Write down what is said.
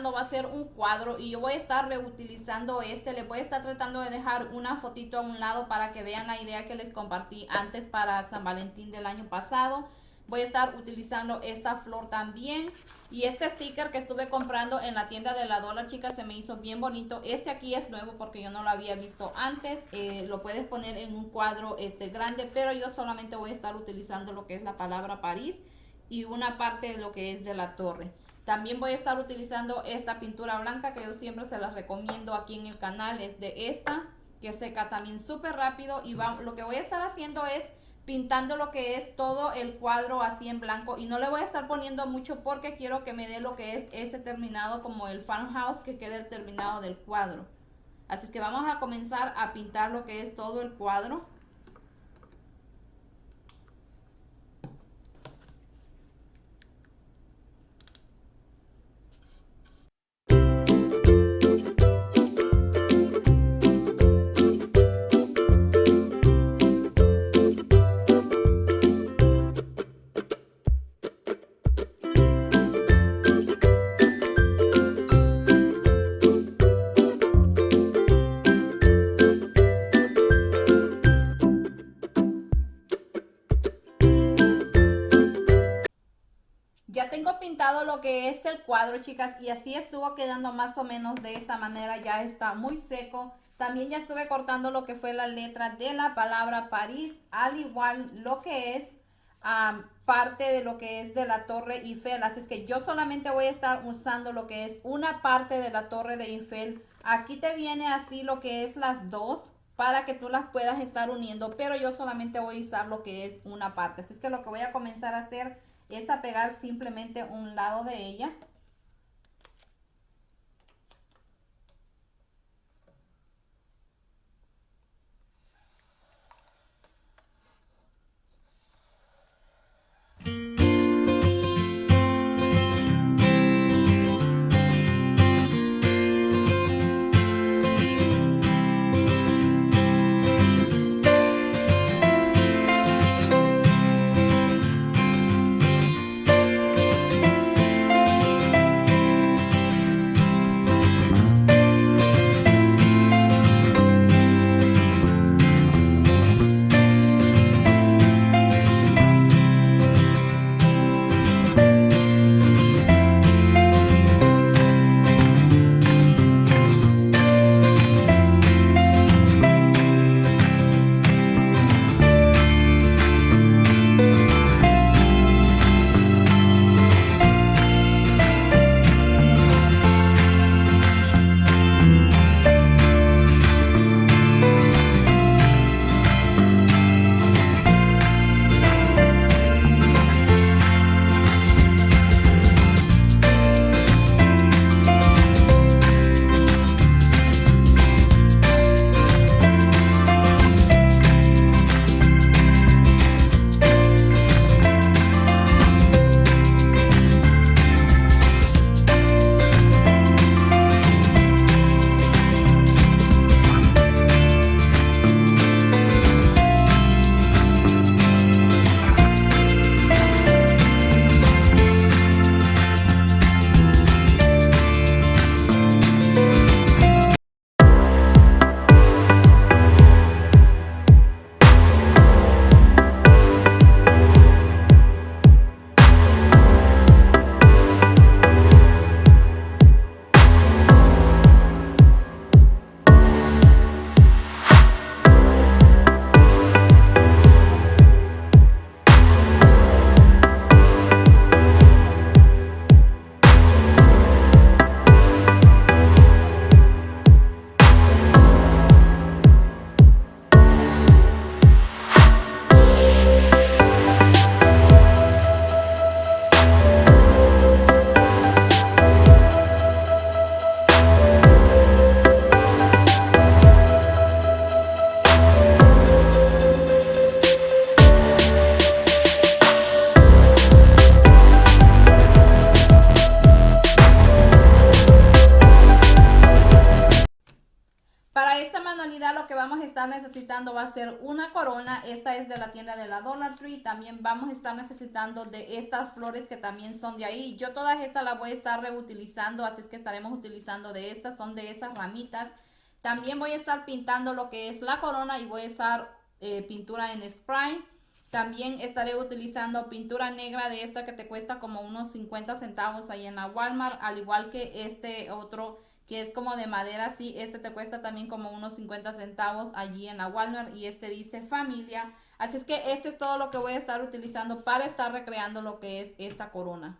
usando va a ser un cuadro y yo voy a estar reutilizando este. Les voy a estar tratando de dejar una fotito a un lado para que vean la idea que les compartí antes para San Valentín del año pasado. Voy a estar utilizando esta flor también. Y este sticker que estuve comprando en la tienda de la Dollar, chicas, se me hizo bien bonito. Este aquí es nuevo porque yo no lo había visto antes. Lo puedes poner en un cuadro grande, pero yo solamente voy a estar utilizando lo que es la palabra París y una parte de lo que es de la torre. También voy a estar utilizando esta pintura blanca que yo siempre se las recomiendo aquí en el canal. Es de esta, que seca también súper rápido. Y lo que voy a estar haciendo es pintando lo que es todo el cuadro así en blanco. Y no le voy a estar poniendo mucho porque quiero que me dé lo que es ese terminado como el farmhouse, que quede el terminado del cuadro. Así es que vamos a comenzar a pintar lo que es todo el cuadro. Ya tengo pintado lo que es el cuadro, chicas, y así estuvo quedando más o menos de esta manera. Ya está muy seco. También ya estuve cortando lo que fue la letra de la palabra París, al igual lo que es parte de lo que es de la Torre Eiffel. Así es que yo solamente voy a estar usando lo que es una parte de la Torre de Eiffel. Aquí te viene así lo que es las dos para que tú las puedas estar uniendo, pero yo solamente voy a usar lo que es una parte. Así es que lo que voy a comenzar a hacer es a pegar simplemente un lado de ella. manualidad lo que vamos a estar necesitando va a ser una corona. Esta es de la tienda de la Dollar Tree. También vamos a estar necesitando de estas flores que también son de ahí. Yo todas estas las voy a estar reutilizando, así es que estaremos utilizando de estas, son de esas ramitas. También voy a estar pintando lo que es la corona y voy a estar pintura en spray. También estaré utilizando pintura negra de esta que te cuesta como unos 50 centavos ahí en la Walmart, al igual que este otro que es como de madera, sí, este te cuesta también como unos 50 centavos allí en la Walmart y este dice familia. Así es que este es todo lo que voy a estar utilizando para estar recreando lo que es esta corona.